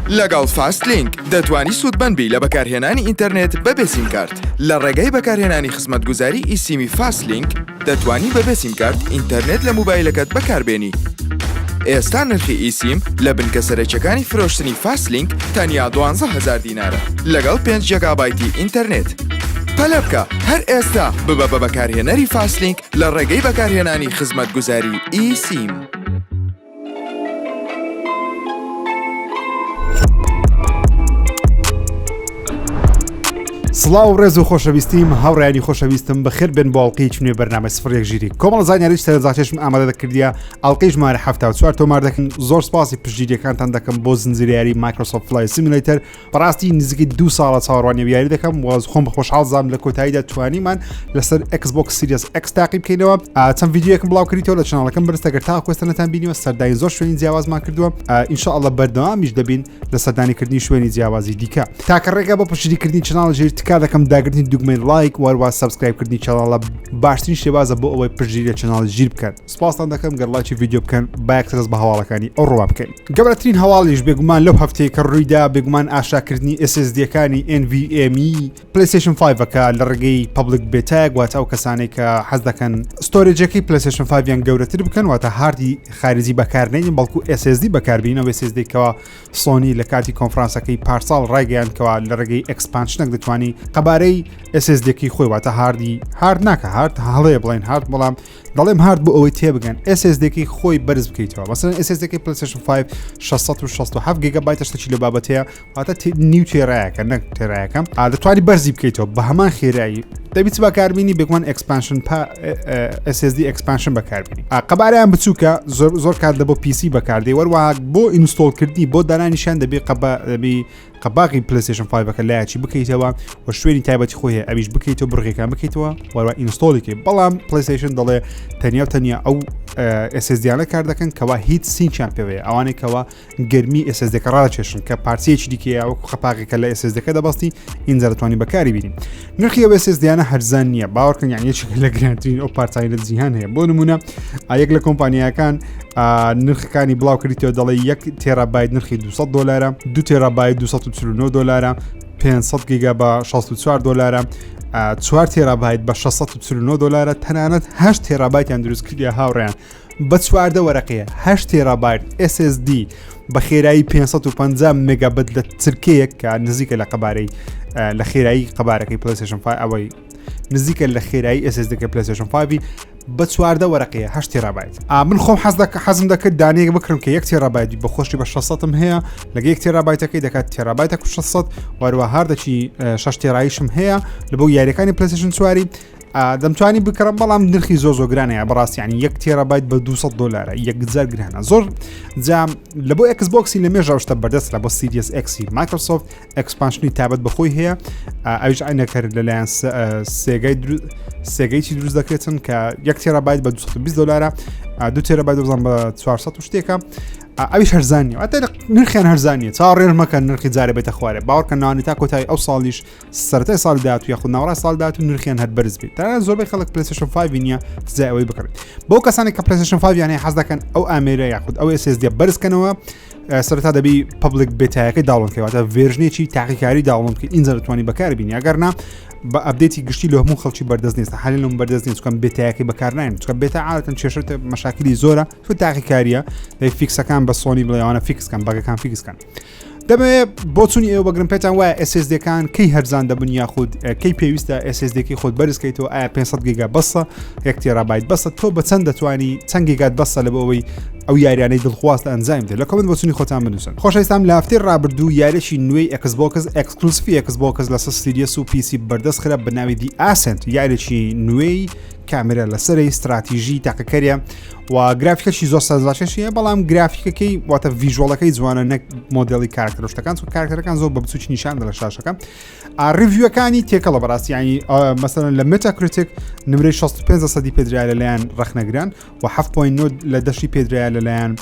لەگەڵ فاستلینک دەتوانی سوودبەنبی لە بەکارهێنانی ئینتەرنێت بەبێ سیمکارت. لە ڕێگەی بەکارهێنانی خزمەتگوزاری ئیسیمی فاستلینک دەتوانی بەبێ سیمکارت ئینتەرنێت لە موبایلەکەت بەکاربێنی. ئێستا نرخی ئیسیم لە بنکە سەرەکیەکانی فرۆشتنی فاستلینک تەنیا 12,000 دینارە لەگەڵ 5 جیگابایتی ئینتەرنێت. پەلە بکە هەر ئێستا ببە بە بەکارهێنەری فاستلینک لە ڕێگەی بەکارهێنانی خزمەتگوزاری ئیسیم. سڵاو ڕێز و خۆشەویستیم هاوڕێیانی خۆشەویستم بەخێر بن بۆ ئەڵقەی چونێ بەرنامە سفرێک ژیری کۆمەڵ زانیاریش تەلەڤیزیۆنێشم ئامادە دەکردیە ئەڵقەی ژمارە 74 تۆمار دەکەن. زۆر سپاسی پشتگیریەکانتان دەکەم بۆ زنجیرەیاری مایکرۆسۆفت فلای سیمولەیتەر. بەڕاستی نزیکی 2 ساڵە چاوەڕوانی یاری دەکەم و خۆم خۆشحاڵزام لە کۆتاییدا توانیمان لەسەر Xbox Series X تاقی بکەینەوە. چەند ڤیدیۆیەکم بڵاو کردیتەوە لە چناڵەکەم بەرز ئەگەر تا کوێستانەتان بینیوە سەردانی زۆر شوێنی جیاوازمان کردووە. ئینشاءالله بەردەوامیش دەبین لە سەردانیکردنی شوێنی جیاوازی دیکە. تاکە ڕێگە بۆ پشتگیریکردنی چناڵ ژێر تکا دەکەم داگرتنی دوگمەی لایک وەروە سابسکرایبکردنی چناڵە باشترین شێوازە بۆ ئەوەی پشتگیری چناڵ ژیر بکەن. سپاستان دەکەم گەر لایکی ڤیدیۆ بکەن با یەکتەرەس بە هەواڵەکانی ئەو ڕوان بکەین. گەورەترین هەواڵیش بێگومان لەو هەفتەیە کە ڕوویدا بێگومان ئاشاکردنی SSD-ەکانی NVMe PlayStation 5ەکە لە ڕێگەی پەبلیک بێتایە واتە ئەو کەسانەی کە حەز دەکەن ستۆرێجەکەی PlayStation 5یان گەورەتر بکەن واتە هاردی خارجی بەکارنێنین بەڵکو SSD بەکاربینەوە SSD-کەوە سۆنی لە کاتی کۆنفرانسەکەی پارساڵ ڕایگەیاندکەوە لە ڕێگەی ئەکسپانشنێک دەتوانی قەبارەی SSD-کی خۆی واتە هاردی هارد ناکە هارد هەڵەیە بڵین هارد بەڵام دەڵێم هارد بۆ ئەوەی تێبگەن SSD-کی خۆی بەرز بکەیتەوە. مەسەڵەن SSD-کی PlayStation 5 667 GB شتێکی لە بابەتەیە واتە نیو تێرایەکە نەک تێرایەکەم دەتوانی بەرزی بکەیتەوە بە هەمان خێرایی دەبیت بەکاربینی بێگومان ئەکسپانشن SSD ئەکسپانشن بەکاربینی. قەبارەیان بچووکە زۆر کات لە بۆ PC بەکاردێ وەروەها بۆ ئینستۆڵکردنی بۆ دانانیشان دەبێ قەباقی PlayStation 5ەکە لایەکی بکەیتەوە و شوێنی تایبەتی خۆی ئەویش بکەیتەوە بڕێکەکان بکەیتەوە وەروە ئینستۆڵێکی بەڵام PlayStation دەڵێ تەنیا ئەو SSD-یانە کار دەکەن کەوا هیچ سینچیان پێوەیە ئەوانێکەوە گەرمی SSD-کە ڕادەکێشن کە پارچەیەکی دیکەیە وەکو قەپاقێکە لە SSD-کە دەبەستی ئینجا دەتوانی بەکاری بینین. نرخی ئەو SSD-یانە هەرزان نییە باوەڕکەن یانیەکی لە گرانترین ئەو پارچانە لە جیهان هەیە. بۆ نمونە یەک لە کۆمپانیاکان نرخەکانی بڵاو کردیتەوە دەڵێ 1 تێرابایت نرخی $200 2 تێرابایت $249 500 گیگا بە $64 4 تێرابایت بە $649 تەنانەت 8 تێرابایتیان دروست کردیە هاوڕێیان بە 14 وەرەقەیە 8 تێرابایت SSD بە خێرایی 550 مگابت لە ترکەیەک کە نزیکە لە قەبارەی لە خێرایی قەبارەکەی PlayStation 5 ئەوەی نزیکە لە خێرایی SSD-کە PlayStation 5 بە 14 وەرەقەیە 8 تێرابایت. من خۆم حەزم دەکرد دانەیەک بکڕم کە 1 تێرابایتی بە خۆشی بە 600م هەیە لەگە 1 تێرابایتەکەی دەکات تێرابایتە 600 وەروە هاردەکی 6 تێراییشم هەیە لە بۆ یاریەکانی PlayStation 4 دەمتوانی بکڕم بەڵام نرخی زۆر گرانەیە بەڕاستی ینی 1 تێرابایت بە $200 1,000 گرانە زۆر جام لە بۆ Xboxی لە مێژە شتە بەردەست لە بۆ Series X Microsoft ئەکسپانشنی تابەت بەخۆی هەیە ئەویش ئاینەکەر لەلایەن سێگەیی دروست دەکرێتن کە 1 تێرابایت بە $220 2 تێرابایت بزان بە 400 شتێکە ئەویش هەرزانیە ئەتە نرخیان هەرزانیە چاڕێژ مەکە نرخی جارێ بێتە خوارێ باوەڕکە ناوانی تا کۆتایی ئەو ساڵیش سەرەتای ساڵی داهاتوو یاخود ناوەڕای ساڵی داهاتوو نرخیان هەر بەرز بێت تا زۆربەی خەڵک PlayStation 5 نییە تجای ئەوەی بکڕێت بۆ کەسانی کە PlayStation 5 یانەیە حەز دەکەن ئەو ئامێرە یاخود ئەو SSD بەرزکەنەوە سەرەتا دەبی پبلیک بێتایەکەی داوڵند کەواتە ڤێژنێکی تاقیکاری داوڵند کە ئینجا دەتوانی بەکاربینی ئەگەرنا بە ئەپدێتی گشتی لە هەموو خەڵکی بەردەست نیست حالی لەم بەردەست نیست چکەم بێتایەکەی بەکارناین چکە بێتە عادەتەن کێشە مەشاکلی زۆرە تو تاقیکاریە دەی فیکسەکان بە سۆنی بڵێوانە فیکسکەن بەگەکان فیکسکەن دەبێت بۆ چوونی ئێوە بەگرم پێتان وایە SSD-کان کەی هەرزان دەبن یاخود کەی پێویستە SSD-کی خۆت بەرزکەیتەوە ئایا 500 گیگا بەسە 1 تێرابایت بەسە تۆ بە چەند دەتوانی چەند گیگات بەسە لە بۆەوەی ئەو یاریانەی دڵخواستە ئەنجام بدەیت لە کۆمنت بۆ چوونی خۆتان بنووسن. خۆشەویستان لە هەفتەی ڕابردوو یاریەکی نوێی Xbox ئەکسکلوسیفی Xbox لەسەر Series و PC بەردەست خرا بە ناوی دی ئاسنت یاریێکی نوێی کامێرە لەسەری استراتیژی تاقیکاریە و گرافیکەشی زۆر سازاشیە بەڵام گرافیکەکەی واتە ڤیژوەڵەکەی جوانە نەک مۆدلی کارکتەرشتەکان و کارکتەرەکان زۆر بە بچوکی نیشان لە شاشەکە ریڤیوەکانی تێکەڵە بەڕاستی ینی مەسەڵەن لە Metacritic نمرەی 65% پێدرا لەلایەن ڕەخنەگران و 7.9 لە 10 پێدرا لەلایەن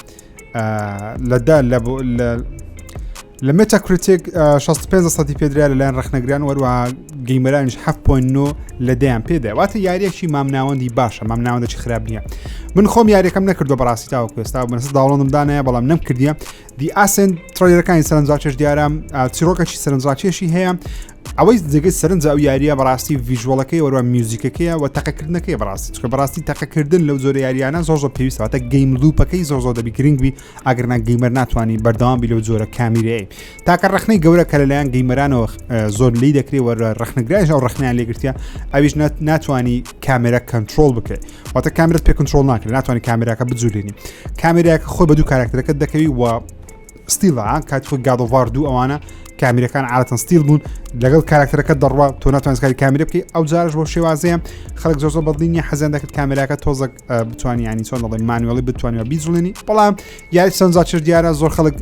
لە مێتاکریتێک 65% پێدرا لەلایەن ڕخنەگران وەروە گەیمەرانیش 7.9 لە دەیان پێدا واتە یاریەکی مامناوەندی باشە مامناوەندەی خراپ نییە من خۆم یاریەکەم نەکردو بەڕاستی تاوەکو ئێستا بەنەس داوڵەندمدانەیە بەڵام نەم کردیە دی ئاسن تڕێرەکانی سەرنجاکێش دیارە چیرۆکەی سەرنجاکێشی هەیە ئەوەی جگەی سەرنج ئەو یاریە بەڕاستی ڤیژوەڵەکەی وەروە میوزیکەکەیە و تەقەکردنەکەی بەڕاستی چکە بەڕاستی تەقەکردن لەو زۆر یاریانە زۆر پێویستە گەیم لوپەکەی زۆر دەبی گرنگبی ئەگەرنا گەیمەر ناتوانانی بەردەوام لەو زۆرە کامیرەیە تاکە ڕخنەی گەورە کە لەلایەن گەیمەرانەوە زۆر لی دەکرێت وەرە ڕخنەگرایش ئەو ڕخنیان لێگرتیا ئەویش ناتوانانی کامێرە کنترۆل بکەیت واتە کامێرەت پێ کنترۆل ناکرێت ناتوانانی کامێراکە بجوولێنی کامێراکە خۆی بە دوو کاراکتەرەکەت دەکەوی و ستیلە کات خۆی گادۆڤار دوو ئەوانە کامیرەکان عادەتەن ستیل بوون لەگەڵ کاراکتەرەکە دەڕوا تۆ ناتوانانی کاری کامیرە بکەی ئەو جارش بۆ شێوازەیە خەڵک زۆر بەدڵنیە حەزیان دەکرد کامیراکە تۆزە بتوانانی ینی چۆن دەڵێ مانوێڵی بتوانێت بیجوڵێنی بەڵام یاری سەرنجاکێش دیارە زۆر خەڵک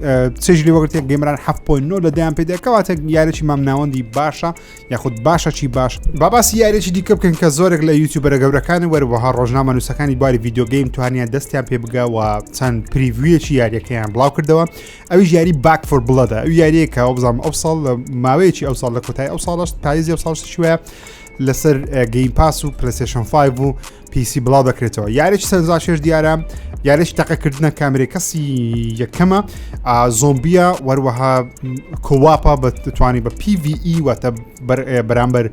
چێژی لێ وەگرتێک گەیمەران 7.9 لە دەیان پێدا کەواتە یاریی مامناوەندی باشە یاخود باشەکی باش باباسی یاریی دیکە بکەن کە زۆرێک لە یوتیوبەرە گەورەکان وەروەها ڕۆژنامە نووسەکانی باری ڤیدیۆ گەیم توانیان دەستیان پێ بگاوە چەند پریڤویەکی یاریەکەیان بڵاو کردەوە ئەویش یاری باک فۆر بڵەدە ئەو یاریەکە ئەو بزانام ئەو ساڵ ماوەیەکی ئەو ساڵ لە کۆتای ئەو ساڵش پاییزی ئەو ساڵش شوێ لەسەر گەیم پاس و پلەیستێشن 5 و پیسی بڵاو دەکرێتەوە یارێکی سەرنجاکێش دیارە یارێکی تەقەکردنە کامێرەی کەسی یەکەمە زۆمبیە وەروەها کۆواپە بتوانانی بە PVE واتە بەرامبەر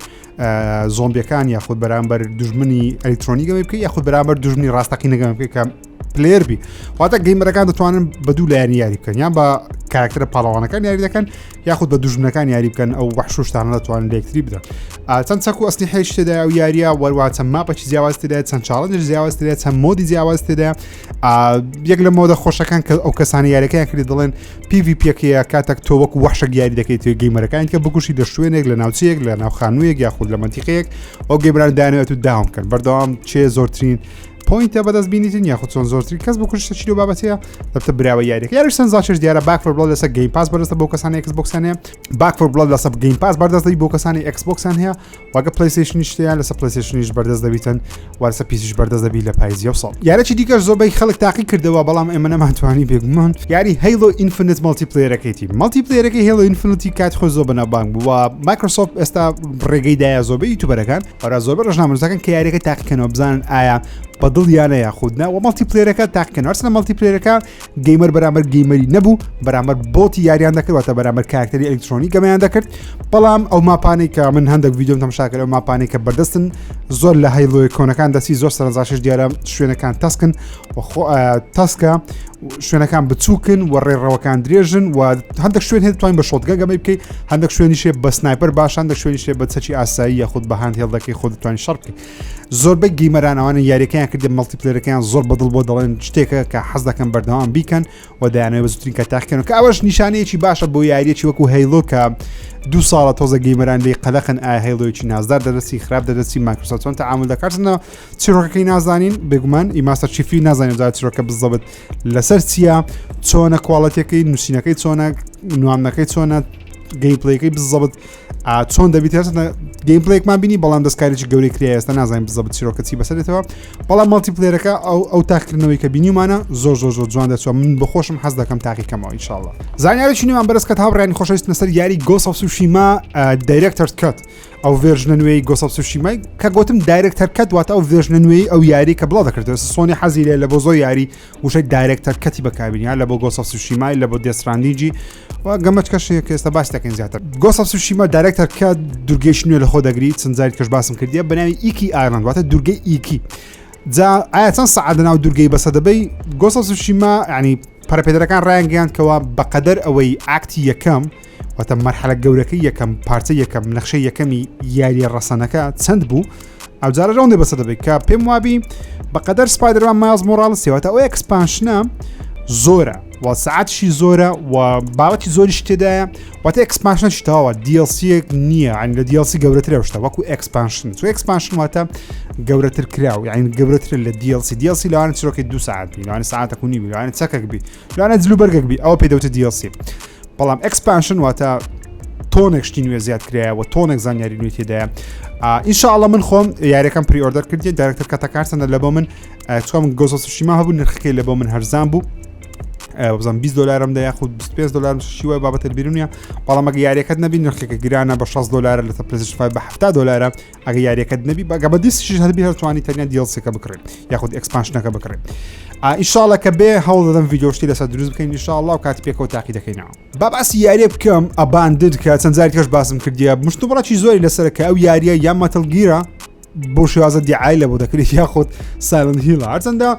زۆمبیەکان یاخود بەرامبەر دوژمنی ئەلکترۆنیگەمە بکەی یاخود بەرامبەر دوژمنی ڕاستەقینەگەمە بکەی کە پلێربی واتە گەیمەرەکان دەتوانن بە دوو لایەن یاری بکەن یان بە کاراکتەرە پاڵەوانەکان یاری دەکەن یاخود بە دوژمنەکان یاری بکەن ئەو وەحشوشتانە دەتوانن لەکتری بدەن چەند چەک و ئەسلیحەیەکی تێدا ئەو یاریە وەروە چەند ماپەکی جیاواز تێدا چەند چاڵەنجێک جیاواز تێدا چەند مۆدی جیاواز تێدا یەک لە مۆدە خۆشەکان کە ئەو کەسانی یاریەکەیان کردی دەڵێن PVPەکەیە کاتێک تۆ وەکو وەحشەک یاری دەکەیت توێ گەیمەرەکان کە بکوشی لە شوێنێک لە ناوچەیەک لە ناوخانوویەک یاخود لە منتیقەیەک ئەو گەیمەران دانەوێت و داوام بکەن بەردەوام چێ زۆرترین پوینتە بەدەست بینیتن یاخود چۆن زۆرتری کەس بکوشتە چی بابەتەیە دەبتە براوە یاریەکە یاریش سەرنجاکێش دیارە باک فۆر بڵەد لەسەر گەیم پاس بەردەستە بۆ کەسانی ئەکسبۆکسان هەیە باک فۆر بڵەد لەسەر گەیم پاس بەردەست دەبی بۆ کەسانی ئەکسبۆکسان هەیە واگە پلەیستێشنیش هەیە لەسەر پلەیستێشنیش بەردەست دەبیتن وارسە پیسیش بەردەست دەبی لە پاییزی ئەو ساڵ یارێکی دیکەش زۆربەی خەڵک تاقی کردەوە بەڵام ئێمە نەماتوانی بێگومان یاری هەیلۆ ئینفینیت مەڵتیپلەیەرەکەیتی مەڵتیپلەیەرەکەی هێلۆ ئینفینیتی کات خۆی زۆر بەناوبانگ بوو و مایکرۆسۆفت ئێستا ڕێگەی دایە زۆربەی یوتیوبەرەکان وەرە زۆربەی ڕۆژنامەنووسەکان کە یاریەکە تاقیکەنەوە بزانن ئایا بەدڵ یانە یاخودنا و مەڵتیپلەیەرەکە تاقیکەن هەرچەندە مەڵتیپلەیەرەکە گەیمەر بەرامبەر گەیمەری نەبوو بەرامبەر بۆتی یاریان دەکرد واتە بەرامبەر کاراکتەری ئەلکترۆنی گەمەیان دەکرد بەڵام ئەو ماپانەی کە من هەندێک ڤیدیۆم تەماشا کردم ماپانەی کە بەردەستن زۆر لە هەیلۆی کۆنەکان دەستی زۆر سەرنجاکێش دیارە شوێنەکان تەسکن تەسکە شوێنەکان بچووکن و ڕێڕەوەکان درێژن و هەندێک شوێن هەیە توانین بە شۆتگە گەمەی بکەیت هەندێک شوێنیشێ بە سنایپەر باش هەندێک شوێنیشێ بە چەکی ئاسایی یاخود بە هاند هێڵدەکەی خۆت دەتوانین شەڕ بکەیت زۆربەی گەیمەران ئەوانە یاریەکەیان کردن مەڵتیپلەیەرەکەیان زۆر بەدڵ بۆ دەڵێن شتێکە کە حەز دەکەن بەردەوام بیکەن و دەیانەوێت بە زووترین کە تاقیکەن کە ئەوەش نیشانەیەکی باشە بۆ یاریەکی وەکو هەیلۆ کە 2 ساڵە تۆزە گەیمەران لێ قەلەقن ئایا هەیلۆیەکی نازدار دەدەستی خراپ دەدەستی مایکرۆسۆفت چۆن تەعامل دەکاتنەوە چیرۆکەکەی نازانین بێگومان ئیماستەر چیفی نازانین جا چیرۆکە بزەبت لەسەر چیە چۆنە کواڵەتەکەی نووسینەکەی چۆنە نوامنەکەی چۆنە گەیمپلەیەکەی بزەبت چۆن دەبیت گەیمپلەیەکمان بینی بەڵام دەستکارێکی گەورەی کرێ ئێستا نازانین بزەبت چیرۆکەچی بەسەرێتەوە بەڵام مەڵتیپلەیەرەکە ئەو تاقیکردنەوەی کە بینیمانە زۆر جوان دەچوە من بەخۆشم حەز دەکەم تاقیکەمەوە ئینشاءالله زانیاریی نوێمان بەرزکەت هاوڕێنی خۆشەویست لەسەر یاری گۆست ئۆف سوشیما دایرەکتەرز کەت ئەو ڤێرژنە نوێی گۆست ئۆف سوشیمای کە گوتم دایرەکتەر کەت واتە ئەو ڤێرژنە نوێی ئەو یاری کە بڵاو دەکردێت سۆنی حەزی لێ لە بۆ زۆر یاری وشەی دایرەکتەر کەتی بەکاربینی لە بۆ گۆست ئۆف سوشیمای لە بۆ دێسراندیجی و گەمەچ کەشەیە کە ئێستا باس دەکەین زیاتر گۆست ئۆف سوشیما دایرەکتەر کەت دورگەیشی نوێ لە خۆ دەگری چەند جاری کەش باسم کردیە بەناوی ئیکی ئایلاند واتە دورگەی ئیکی جا ئایا چەند سەعات لەناو دورگەی بەسە دەبەی گۆست ئۆف سوشیما یعنی پەرەپێدەرەکان ڕایانگەیاندکەوە بەقەدەر ئەوەی ئاکتی یەکەم واتە مەرحەلە گەورەکەی یەکەم پارچە یەکەم نەخشەی یەکەمی یاریە ڕەسەنەکە چەند بوو ئەو جارە ڕەوندێ بەسە دەبێت کە پێم وابی بەقەدەر سپایدەرمان مایلز مۆراڵس واتە ئەو ئەکسپانشنە زۆرە و ساعتشی زۆرە و بابەتی زۆریش تێدایە واتە ئەکسپانشنە شتەوە دیڵسیەک نییە عین لە دیڵسی گەورەترە شتە وەکو ئەکسپانشن چۆ ئەکسپانشن واتە گەورەتر کراو یعنی گەورەتر لە دیڵسی لەوانە چیرۆکەی 2 ساعت بی لەوانە ساعتێک و نیمی لەوانە چەکێک بی لەوانە جلوبەرگێک بی ئەوە پێدەوتە دیڵسی بەڵام ئەکسپانشن واتە تۆنێک شتی نوێ زیاد کرایەوە تۆنێک زانیاری نوێی تێدایە ئینشاءالله من خۆم یاریەکەم پری ئۆردەر کردی دایرەکتەر کاتەکارتەنە لە بۆ من چۆن گۆست ئۆف سوشیما هەبوو نرخەکەی لە بۆ من هەرزان بوو بزانم 20 دلارم دا یاخود 25 دلار شیوە بابەتە بیرونیە بەڵام ئەگە یاریەکەت نەبی نرخێکە گرانە بە 6 دلار لە PlayStation 5 بە 70 دلار ئەگە یاریەکەت نەبی بەگە بە دیسیش هەبی هەرتوانی تەنیا دیڵسێکە بکڕێت یاخود ئەکسپانشنەکە بکڕێت ئینشاءڵڵە کە بێ هەوڵ دەدەم ڤیدیۆشتی لەسەر دروست بکەین ئینشاءڵڵە و کاتی پێکەوە تاقی دەکەینەوە با باسی یاریە بکەم ئەباندد کە چەند جاری کەش باسم کردیە مشتوبڕاکی زۆری لەسەر کە ئەو یاریە یان مەتەڵگیرە بۆ شێوازە دیعای لە بۆ دەکرێت یاخود سایلنت هیل هەرچەندە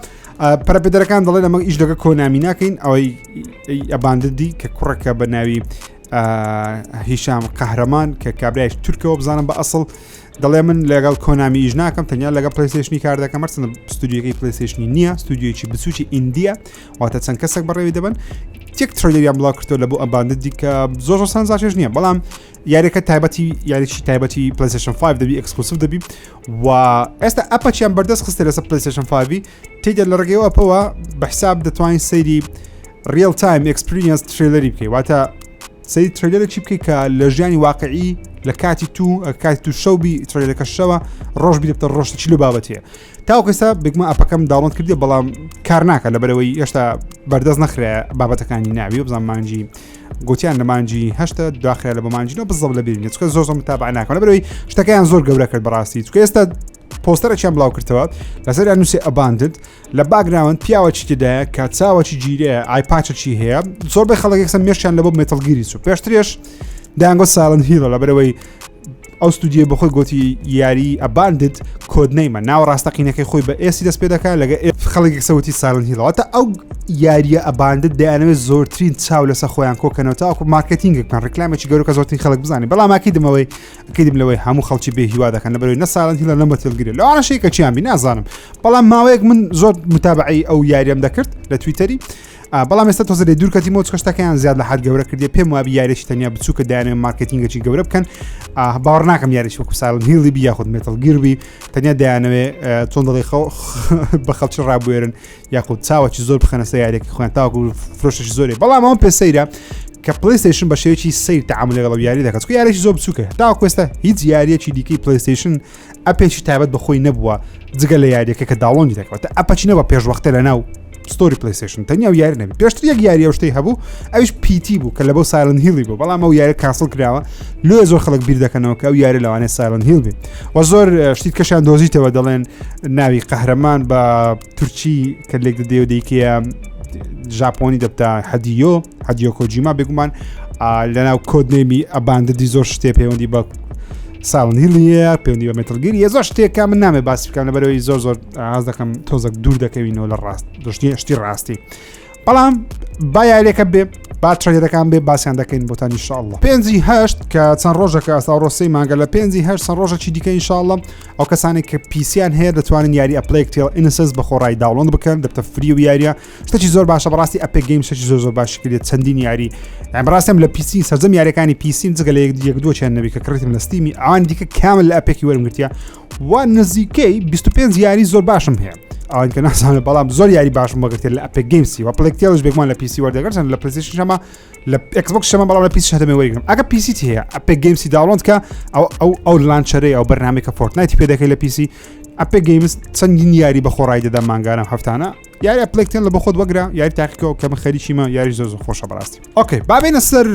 پەرەپێدەرەکان دەڵێن ئەمە ئیش دەکە کۆنامی ناکەین ئەوەی ئەبانددی کە کوڕەکە بە ناوی هیشام قەهرەمان کە کابرایش تورکەوە بزانم بە ئەسڵ دەڵێ من لەگەڵ کۆنامی ئیش ناکەم تەنیا لەگە پلەیستێشنی کار دەکەم هەرچەندە ستودیۆکەی پلەیستێشنی نییە ستودیۆیەکی بچووکی ئیندیە واتە چەند کەسێک بەڕێوی دەبن تێک ترۆلەریان بڵاو کردەوە لە بۆ ئەبانددی کە زۆر سانزاچێش نییە بەڵام یاریەکە تایبەتی یاریی تایبەتی PlayStation 5 دەبی ئەکسکلوسیڤ دەبی و ئێستا ئەپەچیان بەردەست خستە لەسەر PlayStation 5 تێیدا لە ڕێگەیەوە ئەپەوە بە حساب دەتوانین سەیری ریل تایم ئەکسپریەنس ترێلەری بکەی واتە سەیری ترێلەرێکی بکەی کە لە ژیانی واقعی لە کاتی تو شەوبی ترێلەکە شەوە ڕۆژ بیدەبتە ڕۆژتە چی لە بابەتەیە تاوکەستا بگمە ئەپەکەم داڵۆن کردی بەڵام کار ناکە لەبەرەوەی هێشتا بەردەست نەخرێ بابەتەکانی ناوی و بزان مانجی گوتیان لە مانجی هەشتا داخرێ لە بە مانجینەوە بزەڵ لە بینێت چکە زۆر متابع ناکەن لەبەرەوەی شتەکەیان زۆر گەورە کرد بەڕاستی چکە ئێستا پۆستەرێکیان بڵاو کردەوە لەسەر نووسێ ئەباندد لە باگراوند پیاوەکی تێدایە کە چاوەکی جیرەیە ئایپاچەکی هەیە زۆربەی خەڵک یەکسەر مێشیان لە بۆ مێتەڵگیری چوو پێشترێش دایانگۆ سایلنت هیلە لەبەرەوەی ئەو ستودیۆ بەخۆی گوتی یاری ئەباندد کۆد نەیمە ناو ڕاستەقینەکەی خۆی بە ئێسی دەست پێ دەکات لەگە خەڵک یەکسەوتی سایلنت هیلەوەتە ئەو یاریە ئەباندد دەیانەوێت زۆرترین چاو لەسەر خۆیان کۆکەنەوە تاوەکو مارکتینگێکمان ڕکلامێکی گەورە کە زۆرترین خەڵک بزانێ بەڵام ئەکیدم لەوەی هەموو خەڵکی بێ هیوا دەکەن لەبەرەوەی نە سایلنت هیلە نە مەتەڵگیرە لەوانە شەیە کە چیان بی نازانم بەڵام ماوەیەک من زۆر متابعی ئەو یاریەم دەکرد لە تویتەری بەڵام ئێستا تۆزە دوورکەتی مۆ کەشتەکەیان زیاد لە حد گەورە کردی پێم وابی یاریشی تەنیا بچووکە دایانێ مارکتینگێکی گەورە بکەن باوەڕ ناکەم یاریش وەکو سایلنت هیلی بی یاخود مێتەڵگیر تەنیا دایانەوێ چۆن دڵی بە خەڵکی ڕابوێرن یاخود چاوەکی زۆر بخەنە سەر یاریێکی خۆیان تاوەکو فرۆشتێکی زۆرێ بەڵام ئەوە پێ سەیرە کە PlayStation بە شێوەیەکی سەیر تەعامل لەگەڵ یاری دەکات چکە یاریی زۆر بچووکە تاوەکو ئێستا هیچ یاریەکی دیکەی PlayStation ئەپێکی تایبەت بەخۆی نەبووە جگە لە یاریەکە کە داڵۆنی دەکەوێتە ئەپەچی نەبە پێشوەختە لەناو ستۆری PlayStation تەنیا یاری نەبی پێشتر یەک یاری ئەو شتەی هەبوو ئەویش PT بوو کە لە بۆ سایلنت هیلی بوو بەڵام ئەو یاری کانسڵ کراوە لێ زۆر خەڵک بیر دەکەنەوە کە ئەو یاری لەوانێ سایلنت هیل بێت و زۆر شتیت کەشیان دۆزیتەوە دەڵێن ناوی قەهرەمان بە تورکی کە لێک دەدێ و دەیکەیە ژاپۆنی دەبتا هەدیۆ کۆجیما بێگومان لەناو کۆدنێمی ئەبانددی زۆر شتێ پەیوەندی بە سایلنت هیلیە پەیوەندی بە مێتەڵگیری زۆر شتێکە من نامێ باسی بکەم لەبەرەوەی زۆر حەز دەکەم تۆزێک دوور دەکەوینەوە لە ڕاست شتی ڕاستی بەڵام با یاریەکە بێ با ترێلەکان بێ باسییان دەکەین بۆتان ئینشاءڵڵە 5/8 کە چەند ڕۆژەکە ئەستا ڕۆستەی مانگە لە 5/8 چەند ڕۆژێکی دیکە ئینشاءڵڵە ئەو کەسانی کە پیسیان هەیە دەتوانین یاری ئەپلەیک تێل ئینسس بە خۆڕای داوڵۆند بکەن دەبتە فری و یاریە شتێکی زۆر باشە بەڕاستی ئەپێک گەیم شتێکی زۆر باش کردێت چەندین یاری بەڕاستیم لە پیسی سەرجەم یاریەکانی پیسین جگە لە یەک دووەیان نەبی کە کڕێتم لە ستیمی ئەوان دیکە کامل لە ئەپێکی وەرمگرتیا و نزیکەی 25 یاری زۆر باشم هەیە ئەوان کە نازانێت بەڵام زۆر یاری باشم بەگرتێت لە ئەپێک گەیمسی و پلەکتێڵش بێگومان لە پیسی وەردەگەرن لە پلەیستیشن شەمە لە ئەکسبۆکس شەمە بەڵام لە پیسی هەتەمێ وەرگرم ئەگە پیسی هەیە ئەپێک گەیمسی داوڵۆند کە ئەو لانچەرەی ئەو بەرنامێکە فۆرتنایتی پێ دەکەی لە پیسی ئەپێک گەیمز چەندین یاری بە خۆڕای دەدا مانگانە هەفتانە یاری ئەپلەکتێن لە بە خۆت وەگرا یاری تاقیکەوە کە من خەریکیمە یاری زۆر خۆشە بەڕاستی ئۆکەی بابێنە سەر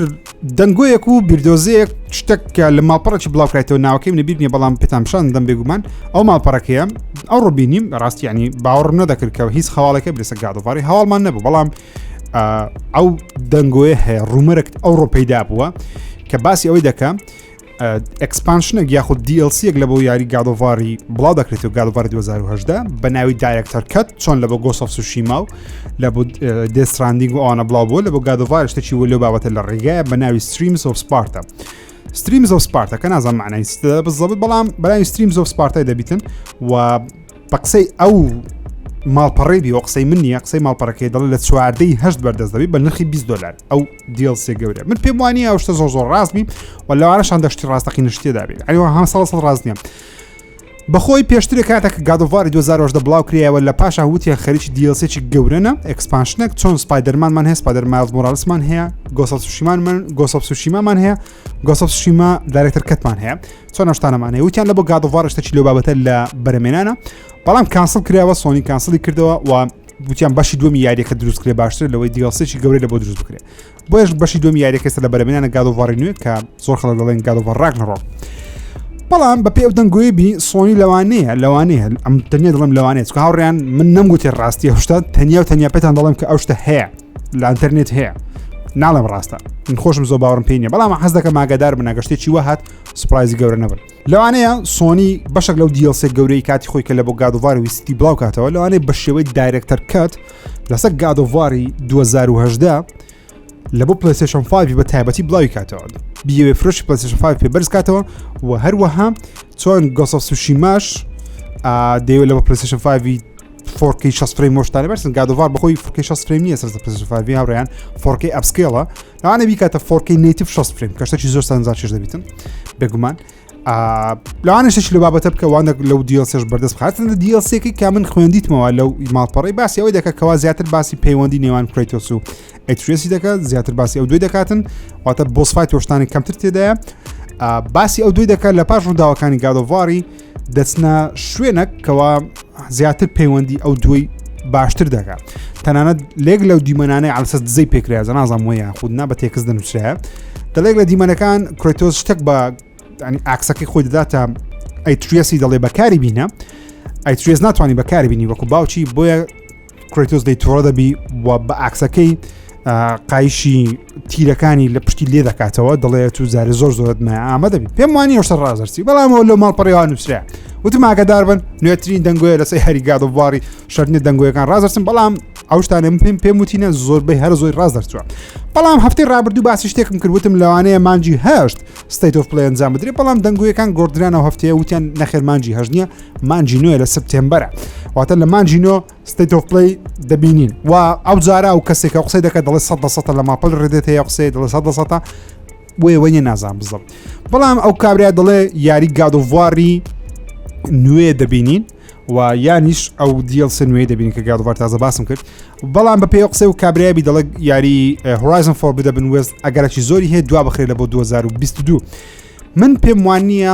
دەنگۆیەک و بیردۆزەیەک شتێک کە لە ماڵپەڕێکی بڵاوکرایەوە ناوەکەی منە بیر نییە بەڵام پێتان پیشان دەم بێگومان ئەو ماڵپەڕەکەیە ئەو ڕۆبینیم ڕاستی ینی باوەڕ نەدەکرد کە هیچ خەواڵەکە برسە گادۆڤاری هەواڵمان نەبوو بەڵام ئەو دەنگۆیە هەیە ڕومەرێک ئەو ڕۆپەیدا بووە کە باسی ئەوەی دەکەم ئەکسپانشنێک یاخود دیLCێک لە بۆ یاری گادۆڤاری بڵاو دەکرێت و گادۆڤاری 2010 بە ناوی دایرەکتەر کەت چۆن لە بۆ گۆست ئۆف سوشیما و لە بۆ دێستراندینگ و ئەوانە بڵاو بووە لە بۆ گادۆڤار شتێکی وەلێ بابەتە لە ڕێگایە بە ناوی ستریمز ئۆف سپارتا ستریمز ئۆف سپارتا کە نازان معنای بزەبت بەڵام بەناوی ستریمز ئۆف سپارتای دەبیتن و بە قسەی ئەو ماڵپەڕێ بی و قسەی من نییە قسەی ماڵپەڕەکەی دەڵێت لە 4/8 بەردەست دەبێت بە نرخی 20 دلار ئەو دیLC گەورە من پێم وانە ئەو شتە زۆر ڕاستبی و لەوانەشان دەشتی ڕاستەقی نشتێدا بێت ئەوە هەم سەڵ ڕاست نییە بەخۆی پێشترێک کاتێک گادۆڤاری 2010 بڵاو کریەوە لە پاشا وتیان خەریکی دیLCێکی گەورەنە ئەکسپانشنێک چۆن سپایدەرمانمان هەیە سپایدەر مایلز مۆرالیسمان هەیە گۆست ئۆف سوشیمامان هەیە گۆست ئۆف سوشیما دایرەکتەر کەتمان هەیە چۆن شتانەمان هەیە وتیان لە بۆ گادۆڤار شتێکی لێ بابەتە لە بەرەمێنانە بەڵام کانسڵ کراوە سۆنی کانسڵی کردەوە و وتیان بەشی دومی یاریەکە دروست کرێ باشتر لەوەی دیڵسێکی گەورەی لە بۆ دروست بکرێ بۆیش بەشی دومی یاریەکەستا لە بەرەمێنانە گادۆڤاری نوێ کە زۆر خەڵک دەڵێن گادۆڤار ڕاگنەڕۆک بەڵام بە پێ ئەو دەنگۆیبی سۆنی لەوانەیە ئەم تەنیا دڵم لەوانێت چکە هاوڕێیان من نەمگوتێ ڕاستی هەشتا تەنیا و تەنیا پێتان دەڵێم کە ئەو شتە هەیە لە ئینتەرنێت هەیە ناڵێم ڕاستە من خۆشم زۆر باوەڕم پێی نییە بەڵام حەز دەکەم ئاگادار بن ئەگەشتێکی وە هات سوپرایزی گەورە نەبن لەوانەیە سۆنی بەشێک لەو دیڵسێ گەورەی کاتی خۆی کە لە بۆ گادۆڤار ویستی بڵاو کاتەوە لەوانەیە بە شێوەی دایرەکتەر کات لەسەر گادۆڤاری 2010 لە بۆ پلەیستێشن 5 بە تایبەتی بڵاوی کاتەوە بیەوێ فرۆشی پلەیستێشن 5 پێ بەرز کاتەوە و هەروەها چۆن گۆست ئۆف سوشیماش دەیەوێت لە بۆ پلەیستێشن 5 4K 60 فریم مۆشتانە بەرسن گادۆڤار بەخۆی 4K 60 فریم نییە سەر پلەیستێشن 5 هاوڕێیان 4K ئەپسکێڵە لەوانە بیکاتە 4K نێتیڤ 60 فریم کە شتێکی زۆر سەرنجاچێش دەبیتن بێگومان لەوانشتێکی لە بابەتە بکەوانە لەو دیڵسێش بەردەست بخاتن دیڵسێکی کا من خوێندیتمەوە لەو ماڵپەڕی باسی ئەوەی دەکە کەوا زیاتر باسی پەیوەندی نێوان کرێتۆس و ئەیتریسی دەکات زیاتر باسی ئەو دوی دەکاتن واتە بۆسفای تۆشتانی کەمتر تێدایە باسی ئەو دوی دەکات لە پاش ڕووداوەکانی گادۆڤاری دەچنە شوێنێک کەوا زیاتر پەیوەندی ئەو دوی باشتر دەکات تەنانەت لێک لەو دیمەنانەی عەلسەس دزەی پێکرایە نازانم وەیە خودنا بە تێکس دەنووسرایە دەڵێک لە دیمەنەکان کرێتۆس شتێک بە ئاکسەکەی خۆی دەداتە ئەیتریسی دەڵێ بەکاری بینە ئەیتریس ناتوانانی بەکاری بینی وەکو باوچی بۆیە کرێتۆس دەیتۆڕە دەبی و بە ئاکسەکەی قایشی تیرەکانی لە پشتی لێ دەکاتەوە دەڵێت تو زارە زۆر زۆرتمە ئامە دەبی پێم وانی ئەوشتە ڕازەرسی بەڵامەوە لەو ماڵپەڕێوان نووسرا وتم ئاگادار بن نوێترین دەنگۆیە لەسەر هەری گادۆڤاری شەرنی دەنگۆیەکان ڕازەرسن بەڵام ئەو شتانە پێم وتینە زۆربەی هەر زۆی ڕاز دەرچووە بەڵام هەفتەی ڕابردوو باسی شتێکم کردوتم لەوانەیە مانجی هەشت ستیت ئۆف پلەی ئەنجام بدرێت بەڵام دەنگۆیەکان گۆڕدران ئەو هەفتەیە وتیان نەخێر مانجی هەژ نییە مانجی نوێ لە سپتێمبەرە واتە لە مانجی نۆ ستیت ئۆف پلەی دەبینین و ئەو جارە و کەسێکە قسەی دەکات دەڵێ 100% لە ماپەل ڕێدێت هەیە قسەی دەڵێ 100% وێ نازان بزڵ بەڵام ئەو کابرا دەڵێ یاری گادۆڤاری نوێ دەبینین و یانیش ئەو دیڵسە نوێ دەبین کە گادۆڤار تازە باسم کرد بەڵام بە پێی قسە و کابرایبی دەڵێ یاری هۆرایزن فۆربیدن وێست ئەگەرێکی زۆری هەیە دوا بخرێت لە بۆ 2022 من پێم وان نییە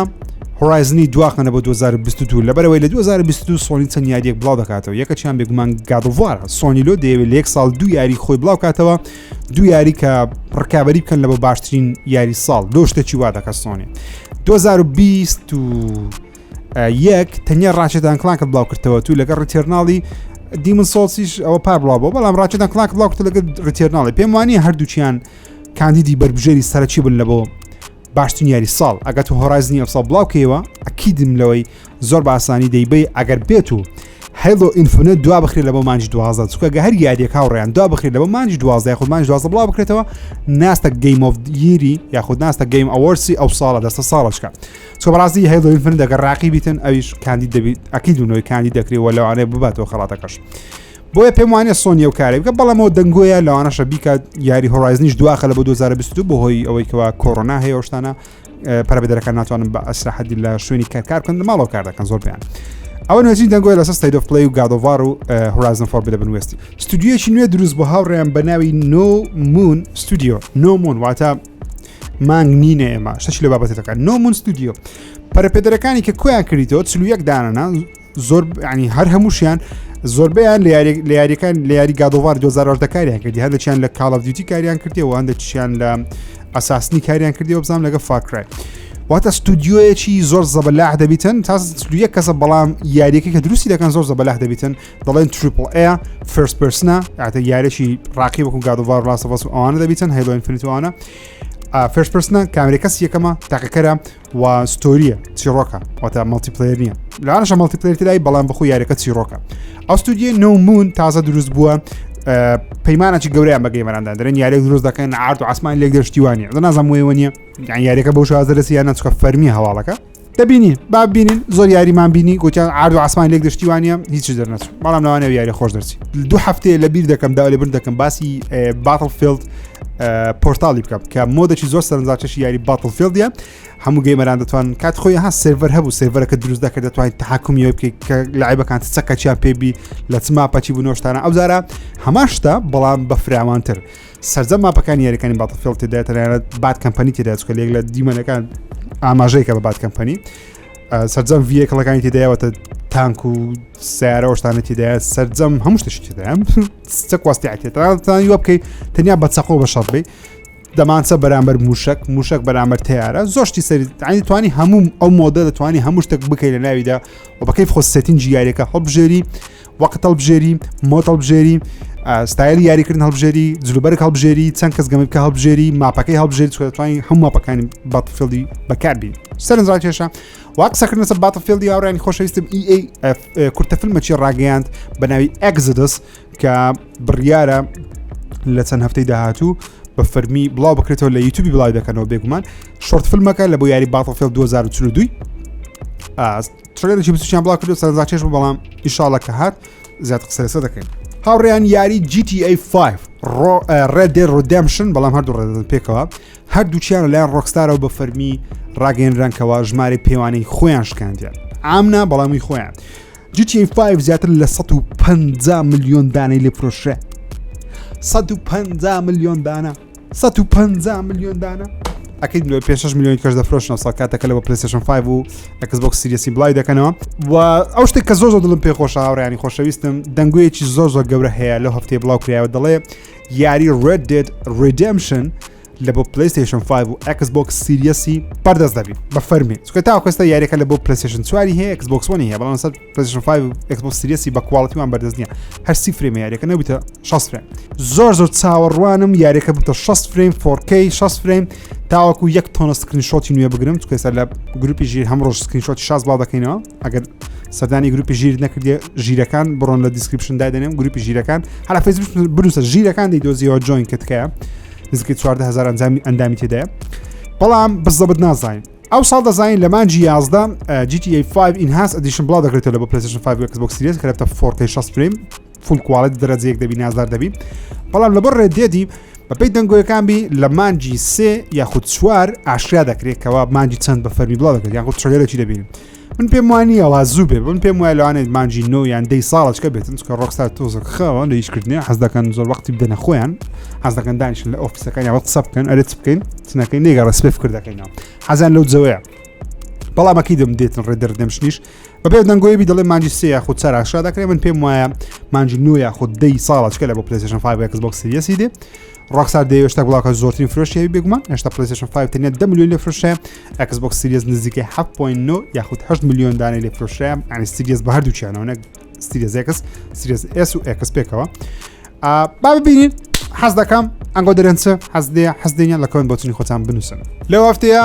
هۆرایزنی دواخەنە بۆ 2022 لەبەرەوەی لە 2022 سۆنی چەند یاریەک بڵاو دەکاتەوە یەکەچیان بێگومان گادۆڤارە سۆنی لۆ دەیەوێت لە یەک ساڵ دوو یاری خۆی بڵاو کاتەوە دوو یاری کە ڕکابەری بکەن لە بۆ باشترین یاری ساڵ دۆ شتێکی وا دەکات سۆنی 2021 تەنیا ڕاچێتان کلانکە بڵاو کردەوە تو لەگەڵ ڕیتێرناڵی دیمن سۆڵسیش ئەوە پار بڵاوبەوە بەڵام ڕاچێتان کلانکە بڵاو کردە لەگەڵ ڕیتێرناڵی پێم وانیە هەردووچیان کاندیدی بەربژێری سەرچی بن لە بۆ باشترین یاری ساڵ ئەگەر تو هۆرایزنی ئەو ساڵ بڵاوکەوە ئەکیدم لەوەی زۆر بە ئاسانی دەیبێ ئەگەر بێت و هەیڵۆ ئینفینیت دوا بخرێت لە بۆ مانجی 12 چکە گە هەر یاریەک هاوڕێیان دوا بخرێت لە بۆ مانجی 12 خود مانجی 12 بڵاو بکرێتەوە ناستە گەیم ئۆف یری یاخود ناستە گەیم ئەوەرسی ئەو ساڵە دەستە ساڵشکە چۆ بەڕاستی هەیڵۆ ئینفینیت دەگەر ڕاقی بیتن ئەویش کاندید دەبیت ئەکیدونەوەی کاندید دەکرێت لەوانەیە بباتەوە خەڵاتەکەش بۆیە پێم وانە سۆنی و کارێ بکە بەڵامەوە دەنگۆیە لەوانەشە بیکات یاری هۆرایزنیش دواخە لە بۆ 2022 بۆ هۆی ئەوەی کەوا کۆڕۆنا هەیە شتانە پەرەبەدەرەکان ناتوانن بە ئەسراحەتی لە شوێنی کار بکەن ماڵەوە کار دەکەن زۆر پێیان ئەوە نوێژین دەنگۆی لەسەر ستیت ئۆف پلەی و گادۆڤار و هۆرایزن فۆربیدن وێستی ستودیۆیەکی نوێ دروست بۆ هاوڕێیان بە ناوی نۆ مون ستودیۆ نۆ مون واتە مانگ نینە ئێمە شتێکی لە بابەتەکە نۆ مون ستودیۆ پەرەپێدەرەکانی کە کۆیان کردیتەوە 31 دانەنا زۆر ینی هەر هەمووشیان زۆربیان لە یاریەکان لە یاری گادۆڤار 2010 کاریان کردی هەردەچیان لە کاڵ ئۆف دیوتی کاریان کردیەوە هەندێکیان لە ئەساسنی کاریان کردیەوە بزانام لەگە فاکرای واتە ستودیۆیەکی زۆر زەبەلاح دەبیتن تا ستودیۆ کەسە بەڵام یاریەکە کە دروستی دەکەن زۆر زەبەلاح دەبیتن دەڵێن تریپل ئێ فەرست پرسنە یاتە یاریەکی ڕاقی وەکو گادۆڤار لاست ئۆف ئەس ئەوانە دەبیتن هەیڵۆ ئینفینیت ئەوانە فەرست پرسنە کامێرە کەس یەکەمە تاقەکەرە و ستۆریە چیرۆکە واتە مەڵتیپلەیەر نییە لەوانەشە مەڵتیپلەیەر تێدای بەڵام بەخۆی یاریەکە چیرۆکە ئەو ستودیۆ نۆ مون تازە دروست بووە پەیمانێکی گەورەیان بە گەیمەراندا دەرێن یاریێک دروست دەکەن ئارد و عاسمان لێک دەشتیوانیە نازانم وێوە نییە یاریەکە بەو شازە دەسییانە چکە فەرمی هەواڵەکە دەبینی بابینین زۆر یاریمان بینی گوتیان ئارد و عاسمان لێک دەشتیوانیە هیچ دەرنەچوو بەڵام لەوانەیە یاری خۆش دەرچی دوو هەفتەیە لە بیر دەکەم دا لێبر دەکەم باسی باتڵفیلد پۆرتالی بکەم کە مۆدەی زۆر سەرنجاچەشی یاری باتڵفیلدە هەموو گەیمەران دەتوان کات خۆی ها سێڤەر هەبوو سێڤەرەکە دروست دەکرد دەتوانین تحکمیەوە بکەیت کە لایبەکان چەکەچیان پێبی لە چ ماپەچی بوونەوەشتانە ئەو زارە هەماشتا بەڵام بە فراوانتر سەرجەم ماپەکانی یاریەکانی باتڵفیلد تێدا تەنانەت بات کەمپەنی تێدا چکە لێک لە دیمەنەکان ئاماژەیەکە بە بات کەمپەنی سەرجەم ڤیەکڵەکانی تێدایەوەتە تانک و سیارە شتانە تێدایە سەرجەم هەموو شتێکی تێدایە چ کوستیاتێتان یوە بکەیت تەنیا بە چەقۆ بە شەڕ بێ دەمانچە بەرامبەر موشک بەرامبەر تیارە زۆشتی سەری توانی هەموو ئەو مۆدە دەتوانی هەموو شتێک بکەیت لە ناویدا و بەکەی خۆ سێتینجی یاریەکە هەڵبژێری وەقت هەڵبژێری مۆت هەڵبژێری ستایلی یاریکردن هەڵبژێری جلوبەرێک هەڵبژێری چەند کەس گەمە بکە هەڵبژێری ماپەکەی هەڵبژێری چۆ دەتوانین هەموو ماپەکانی باتفیلدی بەکاربین سەرنجڕاکێشە واک سەکردنە سەر باتفیلدی هاوڕێنی خۆشەویستم EA کورتەفیلمێکی ڕاگەیاند بە ناوی Exodus کە بڕیارە لە چەند هەفتەی داهاتوو بە فەرمی بڵاو بکرێتەوە لە یوتیوبی بڵاو دەکەنەوە بێگومان شۆرت فیلمەکە لە بۆ یاری باتفیلد 2042 ترێلێکی بچیان بڵاو کردو سەرنجڕاکێش بوو بەڵام ئینشاڵڵا کە هات زیاد قسە لەسەر دەکەین هاوڕێیان یاری GTA 5 Red Dead Redemption بەڵام هەردوو ڕێدەدەن پێکەوە هەردووچیان لەلایەن ڕۆکستارەوە بە فەرمی ڕاگەیەنرانکەوە ژمارە پێوانەی خۆیان شکاندیان ئامنا بەڵامی خۆیان GTA 5 زیاتر لە 150 ملیۆن دانەی لێفرۆشرا 150 ملیۆن دانە 150 ملیۆن دانە ئەکەی 5 میلیۆنی کەش دەفرۆشنەوە ساڵ کاتەکە لەوە PlayStation 5 و Xbox Series بڵای دەکەنەوە و ئەو شتێک کە زۆر دڵم پێ خۆشە هاوڕێیانی خۆشەویستم دەنگوەیەکی زۆر گەورە هەیە لەو هەفتەیە بڵاو کراوە دەڵێ یاری Red Dead Redemption لە بۆ PlayStation 5 و Xbox Series بەردەست دەبێت بە فەرمی چونکە تا ئەوکەستە یاریەکە لە بۆ PlayStation 4 هەیە Xbox One هەیە بەڵام سەر PlayStation 5 و Xbox Series بە کواڵیتیوان بەردەست نییە هەر 30 فریم یاریەکە نەبوویتە 60 فریم زۆر چاوەڕوانم یاریەکە بووتە 60 فریم 4K 60 فریم تاوەکو 1 تۆنە سکرینشۆتی نوێ بگرم چونکە سەر لە گروپی ژیر هەم ڕۆژ سکرینشۆتی 60 بڵاو دەکەینەوە ئەگەر سەردانی گروپی ژیر نەکردی ژیرەکان بڕۆن لە دیسکریپشن دادەنێم گروپی ژیرەکان هەر فیسبوک بنووسە ژیرەکان دەیدۆزیەوە جوین کتکە نزیکەی 14000 ئەندامی تێدایە بەڵام بزەبت نازانین ئەو ساڵ دەزانین لە مانجی 11 GTA 5 Enhanced Edition بڵاو دەکرێتەوە لە بۆ PlayStation 5 و Xbox Series کە لەبتە 4K 60 فریم فول کوالەتی دەرەجەیەک دەبی نازدار دەبی بەڵام لەبەر Red Dead بەپێی دەنگۆیەکانبی لە مانجی 3 یاخود 4 ئاشرا دەکرێتەوە مانجی چەند بە فەرمی بڵاو دەکرێت یاخود ترێلێکی دەبینیم من پێم وانە وازوو بێ من پێم وایە لەوانێت مانجی 9 یان 10 ساڵەچکە بێتن چکە ڕۆکستار تۆزە خەوە لە هیچکردنی حەز دەکەن زۆر وەختی بدەنە خۆیان حەز دەکەن دانیشن لە ئۆفیسەکان یاوە قسە بکەن ئەرێ چ بکەین چنەکەی نێگەڕە سپێف کردەکەینەوە حەزیان لەو جەوەیە بەڵامەکەی دەم دێتن Red Dead Redemptionیش بەبێ دەنگۆیەبی دەڵێ مانجی 3 یاخود 4 ئاشرا دەکرێت من پێم وایە مانجی 9 یاخود 10 ساڵەچکە لە بۆ PlayStation 5 و Xbox Series دێ ڕۆکستار دەیەوێشتا بڵاوکە زۆرترین فرۆشی بێگومان هێشتا PlayStation 5 تەنیا 10 میلیۆن لێفرۆشە Xbox Series نزیکەی 7.9 یاخود 8 میلیۆن دانەی لێفرۆشە یعنی Series بە هەردووچیانەوە نەک Series X Series S و X پێکەوە با ببینین حەز دەکەم ئەنگۆ دەرێنچە حەز دێنە لە کۆن بۆچنی خۆتان بنووسن لەو هەفتەیە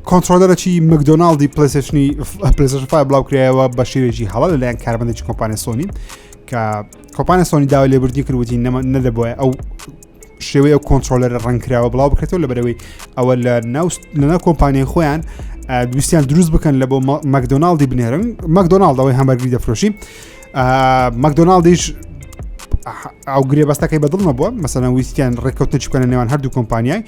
کۆنترۆلەرەکی مەکدۆنالدی PlayStation 5 بڵاو کرایەوە بە شێوێکی هەڵە لەلایەن کاربندێکی کۆمپانیای سۆنی کە کۆمپانیای سۆنی داوای لێبوردنی کردوتی نەدەبووە ئەو شێوەیە ئەو کۆنترۆلەرە ڕەنگکراوە بڵاو بکرێتەوە لەبەرەوەی ئەوە لەناو کۆمپانیای خۆیان دوستیان دروست بکەن لە بۆ مەکدۆنالدی بنێرن مەکدۆنالد ئەوەی هەمبەرگری دەفرۆشی مەکدۆنالدیش ئەو گرێبەستەکەی بەدڵمە بووە مەسەلەن ویستیان ڕێککەوتنی بکەنە نێوان هەردوو کۆمپانیای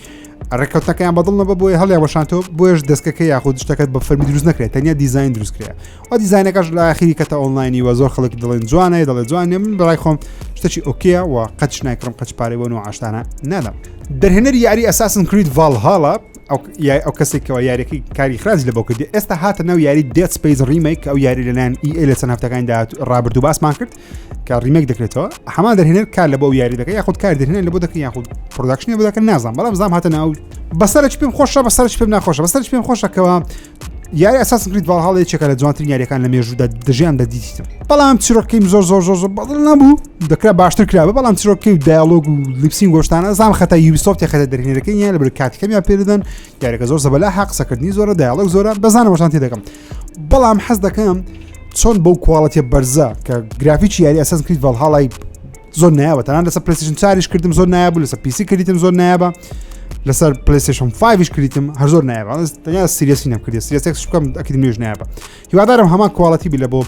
ڕێککەوتنەکەیان بەدڵمە بۆی هەڵێ وەشانتۆ بۆیش دەستکەکە یاخود شتەکەت بە فەرمی دروست نەکرێت تەنیا دیزاین دروست کرێ و دیزاینەکەش لە ئاخری کەتە ئۆنلاینی وە زۆر خەڵک دەڵێن جوانە دەڵێ جوانێ من بەڕای خۆم شتێکی ئۆکیە و قەچ نایکڕم قەچ پارەی بۆن و عاشتانە نادەم دەرهێنەری یاری Assassin's Creed Valhalla ئەو کەسێکەوە یاریەکەی کاری خراجی لە بۆ کردی ئێستا هاتە ناو یاری Dead Space ریمیک ئەو یاری لەلایەن EA لە چەند هەفتەکاندا ڕابردوو باسمان کرد کە ریمیک دەکرێتەوە هەمان دەرهێنەر کار لە بۆ یاری دەکەی یاخود کار دەرهێنەر لە بۆ دەکەی یاخود پرۆداکشنی بۆ دەکەن نازانم بەڵام زام هاتە ناو بەسەرش پێم خۆشە بەسەرش پێم ناخۆشە بەسەرش پێم خۆشەکەوە یاری Assassin's Creed Valhalla یەکێکە لە جوانترین یاریەکان لە مێژوودا دژیان دەدیتم بەڵام چیرۆکەیم زۆر بەدڵ نەبوو دەکرا باشتر کراوە بەڵام چیرۆکەی و دایالۆگ و لیپسین گۆشتانە زام خەتە Ubisoft خەتە دەرهێنەرەکەی نیە لەبەر کاتێکەمیان پێدەدەن یاریەکە زۆر زەبەلا حەق قسەکردنی زۆرە دایالۆگ زۆرە بەزانەوەشان تێ دەکەم بەڵام حەز دەکەم چۆن بەو کواڵەتیە بەرزە کە گرافیکی یاری Assassin's Creed Valhalla زۆر نایابە تەنان لەسەر PlayStation 4 کردم زۆر نایابوو لەسەر PC کردیتم زۆر نایابە لەسەر PlayStation 5 کردیتم هەر زۆر نایابە تەنیا سیریەسی نەکردی سیریەس بکەم ئەکید نوێژ نایابە هیوادارم هەمان کواڵەتی بی لە بۆ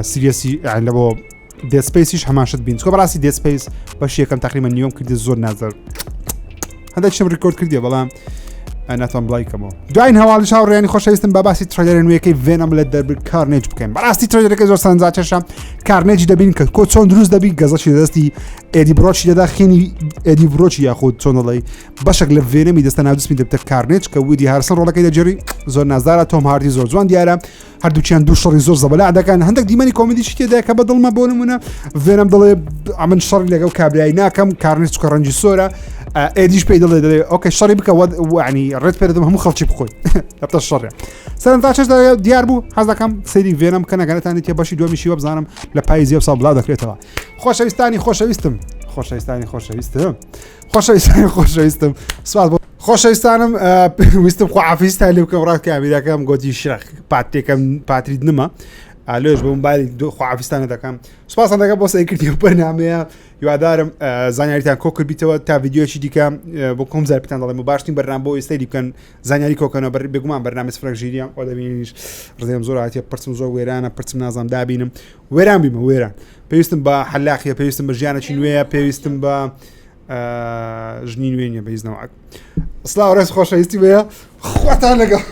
سیریەسی لە بۆ Dead Spaceیش هەمان شت بین چکە بەڕاستی Dead Space بەش یەکەم تقریبا نیوەم کردی زۆر نازار هەندێک شتم ڕیکۆرد کردیە بەڵام ناتوان بڵیکەمەوە دوایین هەواڵی چاوڕێنی خۆشەویستم بە باسی ترۆلەرە نوێیەکەی ڤێنەم لە دەربر کارنێج بکەین بەڕاستی ترۆلەرەکەی زۆر سەرنجاکێشە کارنێجی دەبین کە کۆ چۆن دروست دەبی گەزەشی دەستی ئێدی برۆچی دەدا خێنی ئێدی برۆچی یاخود چۆن دەڵێ بەشێک لە ڤێنەمی دەستە ناودسمی دەبتە کارنێج کە ویدی هارسن ڕۆڵەکەی دەجێڕی زۆر نازدارە تۆم هاردی زۆر جوان دیارە هەردووچیان دوو شەڕی زۆر زەبەلا دەکەن هەندێک دیمەنی کۆمدیشی تێدا کە بە دڵمە بۆ نمونە ڤێنەم دەڵێ ئەمن شەڕی لەگەڵ کابرایی ناکەم کارنێج چکە ڕەنجی سۆرە ئێدیش پێی دەڵێ ئۆکەی شەڕی بکە ینی ڕێت پێدەم هەموو خەڵکی بخۆی ئەتە شەڕێ سەرنجاکێش دیار بوو حەز دەکەم سەیری ڤێنەم کە نەگەنێتانی تێ بەشی دووەمیشی وە بزانم لە پای زیێ ساڵ بڵاو دەکرێتەوە خۆشەویستانی خۆشەویستم سوات بۆ خۆشەویستانم ویستم خواحافیزتان لێ بکەم ڕاست کامیراکەم گۆتی شرەخ پاتێکم پاتریت نمە لێش بە موبایلی خواحافیزتانە دەکەم سوپاسان دەکەم بۆ سەرکردی بەرنامەیە هیوادارم زانیاریتان کۆ کردبیتەوە تا ڤیدیۆشی دیکە بۆ کۆم زارپتان دەڵێم و باشترین بەرنامە بۆ ئێستای بکەن زانیاری کۆکەنەوە بێگومان بەرنامە سفرەک ژیریان ئەو دەبینیش ڕزێم زۆر هاتیە پرچم زۆر وێرانە پرچم نازانم دابینم وێران بیمە وێران پێویستم بە حەلاقیە پێویستم بە ژیانێکی نوێیە پێویستم بە ژنی نوێنیە بەهیزنەوە سڵاو ڕێز خۆشەویستی بەیە خواتان لەگەڵ